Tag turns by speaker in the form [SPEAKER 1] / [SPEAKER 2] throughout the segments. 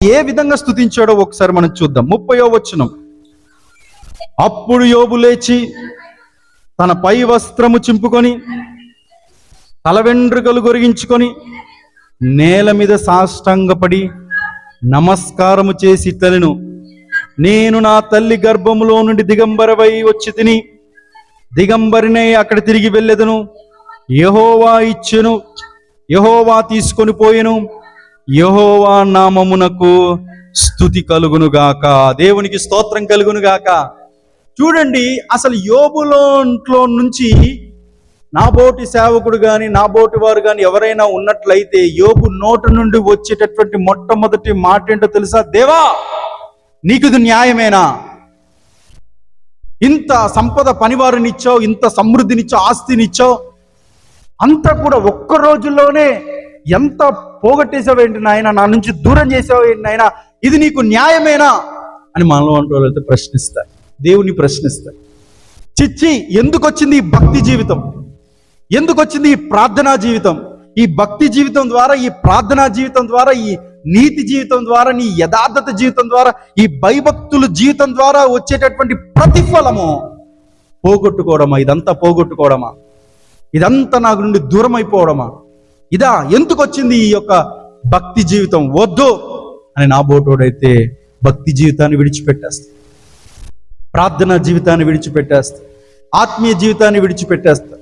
[SPEAKER 1] ఏ విధంగా స్తుతించాడో ఒకసారి మనం చూద్దాం. 30వ వచనం. అప్పుడు యోబు లేచి తన పై వస్త్రము చింపుకొని తల వెంట్రుకలు గొరిగించుకొని నేల మీద సాష్టాంగపడి నమస్కారము చేసి ఇట్లనెను, నేను నా తల్లి గర్భములో నుండి దిగంబరవై వచ్చి తిని దిగంబరినై అక్కడ తిరిగి వెళ్ళెదను. యెహోవా ఇచ్చెను, యెహోవా తీసుకొని పోయెను, యెహోవా నామమునకు స్తుతి కలుగునుగాక. దేవునికి స్తోత్రం కలుగునుగాక. చూడండి, అసలు యోబులో నుంచి నాబోటి సేవకుడు కానీ నాబోటి వారు కానీ ఎవరైనా ఉన్నట్లయితే యోబు నోటి నుండి వచ్చేటటువంటి మొట్టమొదటి మాట ఏంటో తెలుసా? దేవా, నీకు ఇది న్యాయమేనా? ఇంత సంపద పనివారినిచ్చావు, ఇంత సమృద్ధినిచ్చావు, ఆస్తినిచ్చావు, అంతా కూడా ఒక్క రోజుల్లోనే ఎంత పోగొట్టేసావేంటి నాయన, నా నుంచి దూరం చేసావేంటి నాయన, ఇది నీకు న్యాయమేనా అని మనలో అంటే ప్రశ్నిస్తారు, దేవుని ప్రశ్నిస్తారు. చిచ్చి, ఎందుకు వచ్చింది ఈ భక్తి జీవితం? ఎందుకు వచ్చింది ఈ ప్రార్థనా జీవితం? ఈ భక్తి జీవితం ద్వారా, ఈ ప్రార్థనా జీవితం ద్వారా, ఈ నీతి జీవితం ద్వారా, నీ యథార్థత జీవితం ద్వారా, ఈ భయభక్తుల జీవితం ద్వారా వచ్చేటటువంటి ప్రతిఫలము పోగొట్టుకోవడమా? ఇదంతా పోగొట్టుకోవడమా? ఇదంతా నాకు నుండి దూరం అయిపోవడమా? ఇదా ఎందుకు వచ్చింది ఈ యొక్క భక్తి జీవితం? వద్దు అని నాబోటోడైతే భక్తి జీవితాన్ని విడిచిపెట్టేస్తా, ప్రార్థనా జీవితాన్ని విడిచిపెట్టేస్తా, ఆత్మీయ జీవితాన్ని విడిచిపెట్టేస్తా,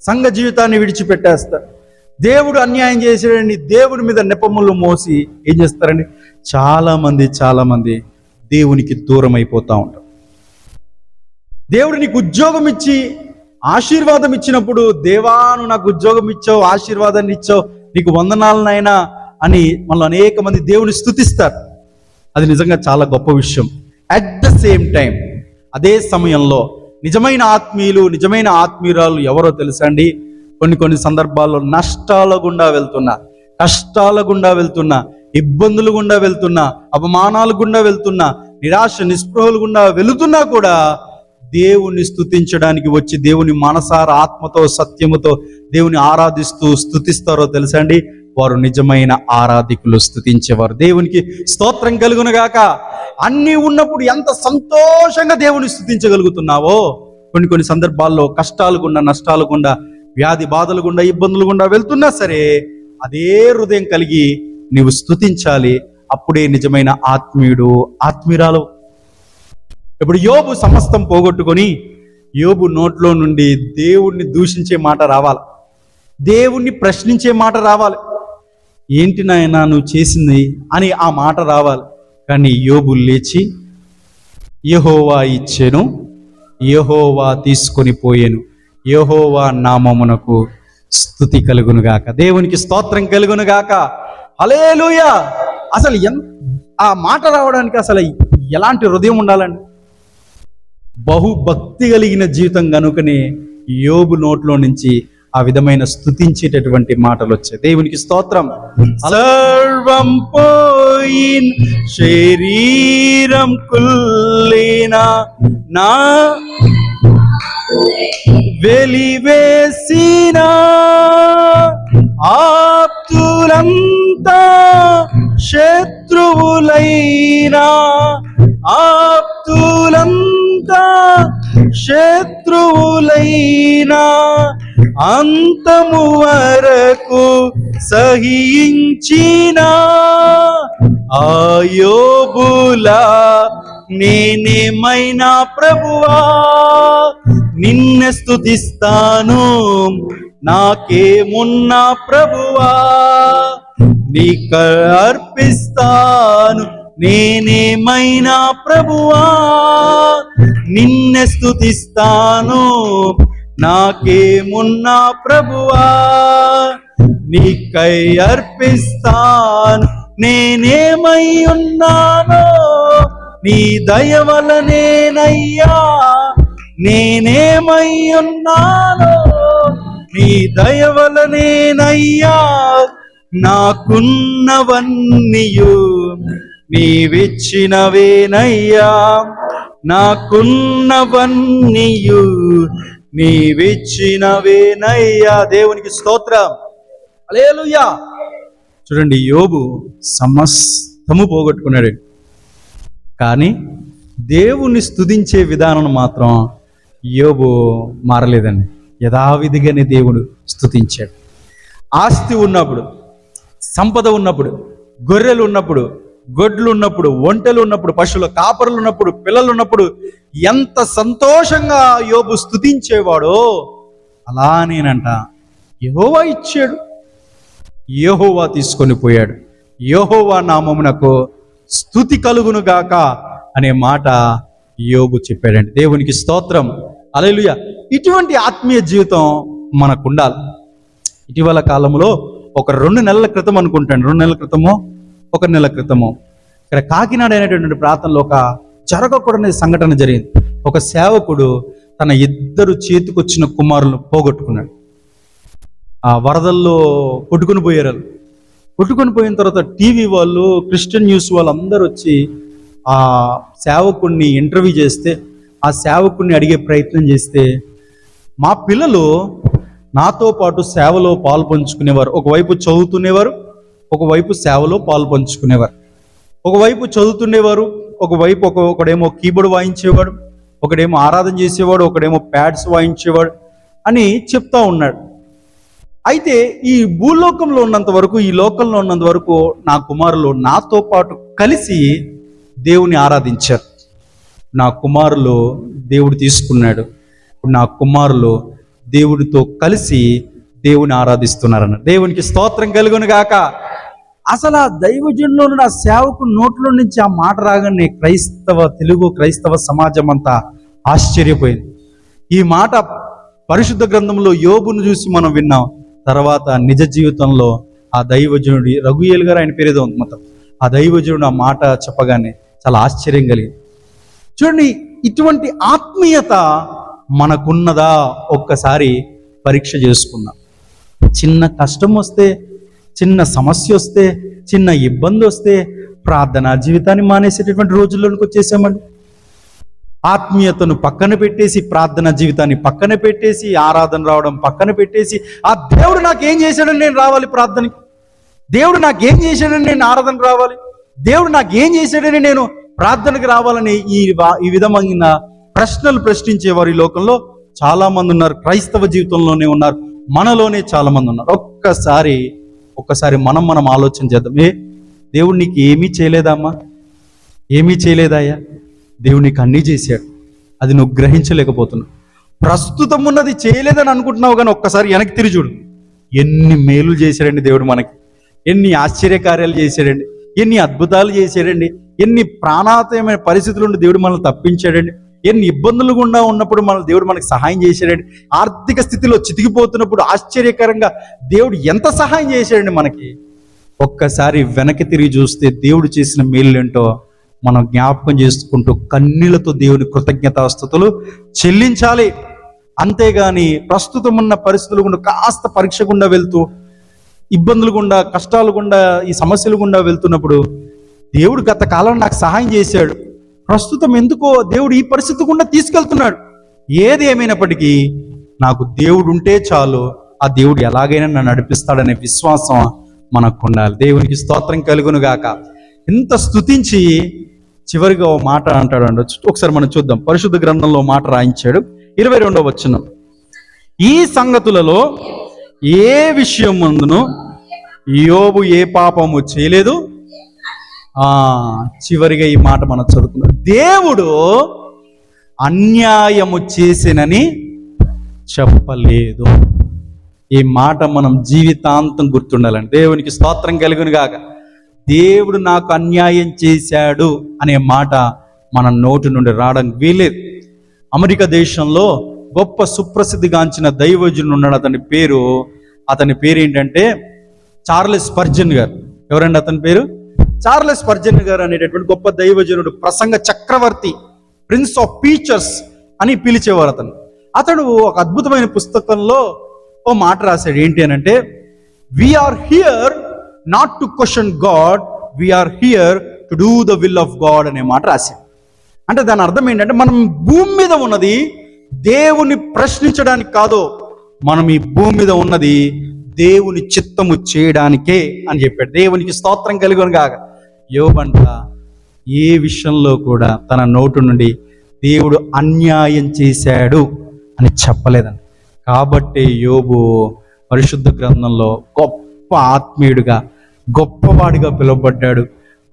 [SPEAKER 1] సంఘ జీవితాన్ని విడిచిపెట్టేస్తా. దేవుడు అన్యాయం చేసాడని దేవుడి మీద నెపములు మోసి ఏం చేస్తారండి? చాలా మంది దేవునికి దూరం అయిపోతా ఉంటారు. దేవుడు నీకు ఉద్యోగం ఇచ్చి ఆశీర్వాదం ఇచ్చినప్పుడు, దేవాను నాకు ఉద్యోగం ఇచ్చావు, ఆశీర్వాదాన్ని ఇచ్చావు, నీకు వందనాలనైనా అని మనలో అనేక మంది దేవుని స్తుతిస్తారు. అది నిజంగా చాలా గొప్ప విషయం. అట్ ద సేమ్ టైం అదే సమయంలో నిజమైన ఆత్మీయులు, నిజమైన ఆత్మీయురాలు ఎవరో తెలుసా అండి? కొన్ని సందర్భాల్లో నష్టాల గుండా వెళ్తున్నా, కష్టాల గుండా వెళ్తున్నా, ఇబ్బందులు గుండా వెళ్తున్నా, అవమానాల గుండా వెళ్తున్నా, నిరాశ నిస్పృహలు గుండా వెళుతున్నా కూడా దేవుణ్ణి స్తుతించడానికి వచ్చి దేవుని మనసార ఆత్మతో సత్యముతో దేవుని ఆరాధిస్తూ స్తుతిస్తారో తెలుసా అండి? వారు నిజమైన ఆరాధికులు, స్తుతించేవారు. దేవునికి స్తోత్రం కలుగునుగాక. అన్నీ ఉన్నప్పుడు ఎంత సంతోషంగా దేవుని స్తుతించగలుగుతున్నావో, కొన్ని సందర్భాల్లో కష్టాలు గుండా, నష్టాలు గుండా, వ్యాధి బాధలు గుండా, ఇబ్బందులు గుండా వెళ్తున్నా సరే అదే హృదయం కలిగి నీవు స్తుతించాలి. అప్పుడే నిజమైన ఆత్మీయుడు, ఆత్మీయురాలు. ఇప్పుడు యోబు సమస్తం పోగొట్టుకొని యోబు నోట్లో నుండి దేవుణ్ణి దూషించే మాట రావాలి, దేవుణ్ణి ప్రశ్నించే మాట రావాలి. ఏంటి నాయనా నువ్వు చేసింది అని ఆ మాట రావాలి. కానీ యోబు లేచి యెహోవా ఇచ్చెను, యెహోవా తీసుకొని పోయెను, యెహోవా నామమునకు స్తుతి కలుగునుగాక. దేవునికి స్తోత్రం కలుగునుగాక. హల్లెలూయా. అసలు ఆ మాట రావడానికి అసలు ఎలాంటి హృదయం ఉండాలండి? బహుభక్తి కలిగిన జీవితం కనుకనే యోబు నోట్లో నుంచి ఆ విధమైన స్తుతించేటటువంటి మాటలు వచ్చాయి. దేవునికి స్తోత్రం. సర్వం పోయిన్ శరీరం కుల్లిన నా వెలివేసిన ఆప్తులంతా శత్రువులైనా, ఆప్తులంతా శత్రువులైనా అంతము వరకు సహించిన యోబులా నేనేమైనా ప్రభువా నిన్ను స్తుతిస్తాను, నాకేమున్నా ప్రభువా నీకు అర్పిస్తాను, నేనేమైనా ప్రభువా నిన్ను స్తుతిస్తాను, నాకేమున్నా ప్రభువా నీకై అర్పిస్తాను. నేనేమై ఉన్నానో నీ దయ వలనేనయ్యా, నేనేమై ఉన్నానో నీ దయ వలనేనయ్యా, నాకున్నవన్నీయు నీవిచ్చినవేనయ్యా, నాకున్నవన్నీయు నీవిచ్చినవేనయ్యా. దేవునికి స్తోత్రం. హల్లెలూయా. చూడండి, యోబు మొత్తము పోగొట్టుకున్నాడు. కానీ దేవుణ్ణి స్తుతించే విధానం మాత్రం యోబు మారలేదండి. యథావిధిగానే దేవుడు స్తుతించాడు. ఆస్తి ఉన్నప్పుడు, సంపద ఉన్నప్పుడు, గొర్రెలు ఉన్నప్పుడు, గొడ్లు ఉన్నప్పుడు, ఒంటెలు ఉన్నప్పుడు, పశువుల కాపరులు ఉన్నప్పుడు, పిల్లలు ఉన్నప్పుడు ఎంత సంతోషంగా యోబు స్తుతించేవాడో అలానేనంట యెహోవా ఇచ్చాడు, యెహోవా తీసుకొని పోయాడు. యెహోవా నామమునకు స్తుతి కలుగును గాక అనే మాట యోబు చెప్పాడండి. దేవునికి స్తోత్రం, హల్లెలూయా. ఇటువంటి ఆత్మీయ జీవితం మనకు ఉండాలి. ఇటీవల కాలంలో ఒక 2 నెలల క్రితం అనుకుంటాను, 2 నెలల క్రితమో 1 నెల క్రితమో ఇక్కడ కాకినాడ అనేటువంటి ప్రాంతంలో ఒక జరగకూడని సంఘటన జరిగింది. ఒక సేవకుడు తన 2 చేతికొచ్చిన కుమారులను పోగొట్టుకున్నాడు. ఆ వరదల్లో కొట్టుకుని పోయారు. కొట్టుకొని పోయిన తర్వాత టీవీ వాళ్ళు, క్రిస్టియన్ న్యూస్ వాళ్ళు అందరూ వచ్చి ఆ సేవకుడిని ఇంటర్వ్యూ చేస్తే, ఆ సేవకుడిని అడిగే ప్రయత్నం చేస్తే, మా పిల్లలు నాతో పాటు సేవలో పాలు పంచుకునేవారు. ఒకవైపు చదువుతునేవారు, ఒకవైపు సేవలో పాలు పంచుకునేవారు. ఒకవైపు చదువుతుండేవారు, ఒకవైపు ఒకడేమో కీబోర్డ్ వాయించేవాడు, ఒకడేమో ఆరాధన చేసేవాడు, ఒకడేమో ప్యాడ్స్ వాయించేవాడు అని చెప్తా ఉన్నాడు. అయితే ఈ భూలోకంలో ఉన్నంత వరకు, ఈ లోకంలో ఉన్నంత వరకు నా కుమారులు నాతో పాటు కలిసి దేవుని ఆరాధించారు. నా కుమారులు దేవుడు తీసుకున్నాడు. నా కుమారులు దేవుడితో కలిసి దేవుని ఆరాధిస్తున్నారన్న. దేవునికి స్తోత్రం కలుగును గాక. అసలు ఆ దైవజనులో నా సేవకు నోట్లో నుంచి ఆ మాట రాగానే తెలుగు క్రైస్తవ సమాజం అంతా ఆశ్చర్యపోయింది. ఈ మాట పరిశుద్ధ గ్రంథంలో యోబును చూసి మనం విన్నాం. తర్వాత నిజ జీవితంలో ఆ దైవజనుడి, రఘుయేలు గారు ఆయన పేరేదో ఉంది మొత్తం, ఆ దైవజనుడు ఆ మాట చెప్పగానే చాలా ఆశ్చర్యం కలిగింది. చూడండి, ఇటువంటి ఆత్మీయత మనకున్నదా ఒక్కసారి పరీక్ష చేసుకుందాం. చిన్న కష్టం వస్తే, చిన్న సమస్య వస్తే, చిన్న ఇబ్బంది వస్తే ప్రార్థనా జీవితాన్ని మానేసేటటువంటి రోజుల్లోనికి వచ్చేసామండి. ఆత్మీయతను పక్కన పెట్టేసి, ప్రార్థనా జీవితాన్ని పక్కన పెట్టేసి, ఆరాధన రావడం పక్కన పెట్టేసి, ఆ దేవుడు నాకేం చేశాడని నేను రావాలి ప్రార్థనకి, దేవుడు నాకేం చేశాడని నేను ఆరాధన రావాలి, దేవుడు నాకేం చేశాడని నేను ప్రార్థనకి రావాలని ఈ విధమైన ప్రశ్నలు ప్రశ్నించేవారు ఈ లోకంలో చాలా మంది ఉన్నారు. క్రైస్తవ జీవితంలోనే ఉన్నారు, మనలోనే చాలా మంది ఉన్నారు. ఒక్కసారి మనం ఆలోచన చేద్దాం. దేవుడు నీకు ఏమీ చేయలేదమ్మా, ఏమీ చేయలేదయ్యా, దేవుడు నీకు అన్నీ చేశాడు. అది నువ్వు గ్రహించలేకపోతున్నావు. ప్రస్తుతం ఉన్నది చేయలేదని అనుకుంటున్నావు, కానీ ఒక్కసారి వెనక్కి తిరిగి చూడు. ఎన్ని మేలు చేశాడండి దేవుడు మనకి, ఎన్ని ఆశ్చర్యకార్యాలు చేశాడండి, ఎన్ని అద్భుతాలు చేశాడండి, ఎన్ని ప్రాణాతమైన పరిస్థితుల నుండి దేవుడు మనల్ని తప్పించాడండి, ఎన్ని ఇబ్బందులు గుండా ఉన్నప్పుడు దేవుడు మనకి సహాయం చేశాడండి, ఆర్థిక స్థితిలో చితికిపోతున్నప్పుడు ఆశ్చర్యకరంగా దేవుడు ఎంత సహాయం చేశాడండి మనకి. ఒక్కసారి వెనక్కి తిరిగి చూస్తే దేవుడు చేసిన మేలులేంటో మనం జ్ఞాపకం చేసుకుంటూ కన్నీళ్లతో దేవుని కృతజ్ఞతాస్తుతులు చెల్లించాలి. అంతేగాని ప్రస్తుతం ఉన్న పరిస్థితులు గుండా కాస్త పరీక్ష గుండా వెళ్తూ, ఇబ్బందులు గుండా, కష్టాలు గుండా, ఈ సమస్యలు గుండా వెళ్తున్నప్పుడు దేవుడు గత కాలంలో నాకు సహాయం చేశాడు, ప్రస్తుతం ఎందుకో దేవుడు ఈ పరిస్థితి గుండా తీసుకెళ్తున్నాడు. ఏది ఏమైనప్పటికీ నాకు దేవుడు ఉంటే చాలు, ఆ దేవుడు ఎలాగైనా నన్ను నడిపిస్తాడనే విశ్వాసం మనకు ఉండాలి. దేవునికి స్తోత్రం కలుగును గాక. ఇంత స్తుతించి చివరిగా ఓ మాట అంటాడు అండి. ఒకసారి మనం చూద్దాం. పరిశుద్ధ గ్రంథంలో మాట రాయించాడు, 22వ వచనం. ఈ సంగతులలో ఏ విషయం ముందును యోబు ఏ పాపము చేయలేదు. చివరిగా ఈ మాట మనం చదువుకున్నాం. దేవుడు అన్యాయము చేసినని చెప్పలేదు. ఈ మాట మనం జీవితాంతం గుర్తుండాలండి. దేవునికి స్తోత్రం కలుగును గాక. దేవుడు నాకు అన్యాయం చేశాడు అనే మాట మన నోటి నుండి రావడానికి వీలేదు. అమెరికా దేశంలో గొప్ప సుప్రసిద్ధిగాంచిన దైవజనుడు ఉన్నాడు. అతని పేరు ఏంటంటే చార్లెస్ స్పర్జన్ గారు. ఎవరండి అతని పేరు? చార్లెస్ స్పర్జన్ గారు అనేటటువంటి గొప్ప దైవజనుడు, ప్రసంగ చక్రవర్తి, ప్రిన్స్ ఆఫ్ టీచర్స్ అని పిలిచేవారు. అతడు ఒక అద్భుతమైన పుస్తకంలో ఓ మాట రాశాడు. ఏంటి అని అంటే, we are here not to question God, we are here to do the will of God అనే మాట రాశాడు. అంటే దాని అర్థం ఏంటంటే, మనం భూమి మీద ఉన్నది దేవుని ప్రశ్నించడానికి కాదు, మనం ఈ భూమి మీద ఉన్నది దేవుని చిత్తము చేయడానికే అని చెప్పాడు. దేవునికి స్తోత్రం కలుగును గాక. యోబంట ఏ విషయంలో కూడా తన నోటు నుండి దేవుడు అన్యాయం చేశాడు అని చెప్పలేదండి. కాబట్టి యోబు పరిశుద్ధ గ్రంథంలో గొప్ప ఆత్మీయుడిగా, గొప్పవాడిగా పిలువబడ్డాడు.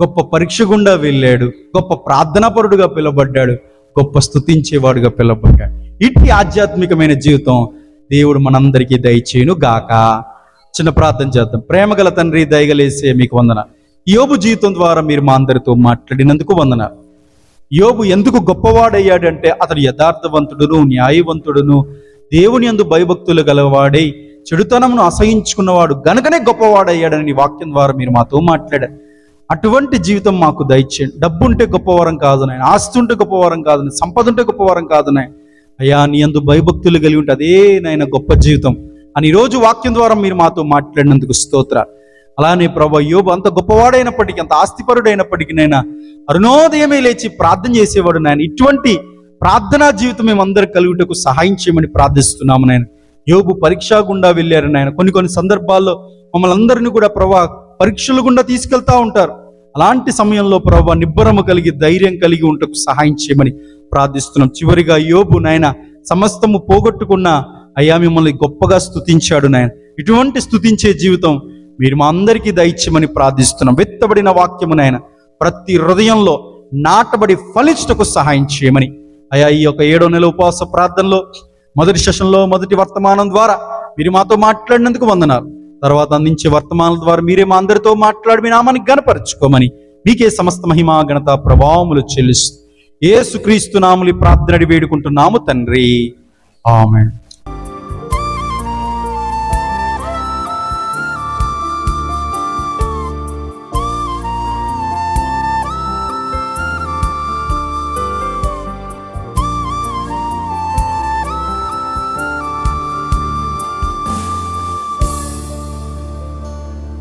[SPEAKER 1] గొప్ప పరీక్ష గుండా వెళ్ళాడు. గొప్ప ప్రార్థనాపరుడుగా పిలువబడ్డాడు. గొప్ప స్తుతించేవాడుగా పిలువబడ్డాడు. ఇట్టి ఆధ్యాత్మికమైన జీవితం దేవుడు మనందరికీ దయచేయును గాక. చిన్న ప్రార్థన చేద్దాం. ప్రేమగల తండ్రి, దయగలేసే మీకు వందనాలు. యోబు జీవితం ద్వారా మీరు మా అందరితో మాట్లాడినందుకు వందనాలు. యోబు ఎందుకు గొప్పవాడయ్యాడంటే అతడు యథార్థవంతుడును, న్యాయవంతుడును, దేవుని యందు భయభక్తులు గలవాడై చెడుతనమును అసహించుకున్నవాడు గనుకనే గొప్పవాడయ్యాడని నీ వాక్యం ద్వారా మీరు మాతో మాట్లాడారు. అటువంటి జీవితం మాకు దయచేయండి. డబ్బు ఉంటే గొప్పవరం కాదు నాయన, ఆస్తి ఉంటే గొప్పవరం కాదు నాయన, సంపద ఉంటే గొప్పవరం కాదు నాయన. అయ్యా, నీ యందు భయభక్తులు కలిగి ఉంటే అదే నాయన గొప్ప జీవితం అని ఈరోజు వాక్యం ద్వారా మీరు మాతో మాట్లాడినందుకు స్తోత్రాలు. అలానే ప్రభు, యోబు అంత గొప్పవాడైనప్పటికీ, అంత ఆస్తిపరుడైనప్పటికీ నైనా అరుణోదయమే లేచి ప్రార్థన చేసేవాడు నాయన. ఇటువంటి ప్రార్థనా జీవితం మేమందరికి కలుగుటకు సహాయం చేయమని ప్రార్థిస్తున్నాము నాయన. యోబు పరీక్ష గుండా వెళ్ళారు నాయన. కొన్ని సందర్భాల్లో మమ్మల్ని అందరినీ కూడా ప్రభు పరీక్షల గుండా తీసుకెళ్తా ఉంటారు. అలాంటి సమయంలో ప్రభు నిబ్బరము కలిగి, ధైర్యం కలిగి ఉంటకు సహాయం చేయమని ప్రార్థిస్తున్నాం. చివరిగా యోబు నాయన సమస్తము పోగొట్టుకున్న అయ్యా మిమ్మల్ని గొప్పగా స్తుతించాడు నాయన. ఇటువంటి స్తుతించే జీవితం మీరు మా అందరికీ దయచేయమని ప్రార్థిస్తున్నాం. వెత్తబడిన వాక్యము నాయన ప్రతి హృదయంలో నాటబడి ఫలించుటకు సహాయం చేయమని అయ్యా ఈ యొక్క 7వ నెల ఉపవాస ప్రార్థనలో మొదటి సెషన్లో మొదటి వర్తమానం ద్వారా మీరు మాతో మాట్లాడినందుకు వందనాలు. తర్వాత అందించే వర్తమానాల ద్వారా మీరే మా అందరితో మాట్లాడి మీ నామాన్ని గణపరచుకోమని మీకే సమస్త మహిమా ఘనత ప్రభావములు చెల్లిస్తూ యేసుక్రీస్తు నామములో ప్రార్థన వేడుకుంటున్నాము తండ్రి. ఆమేన్.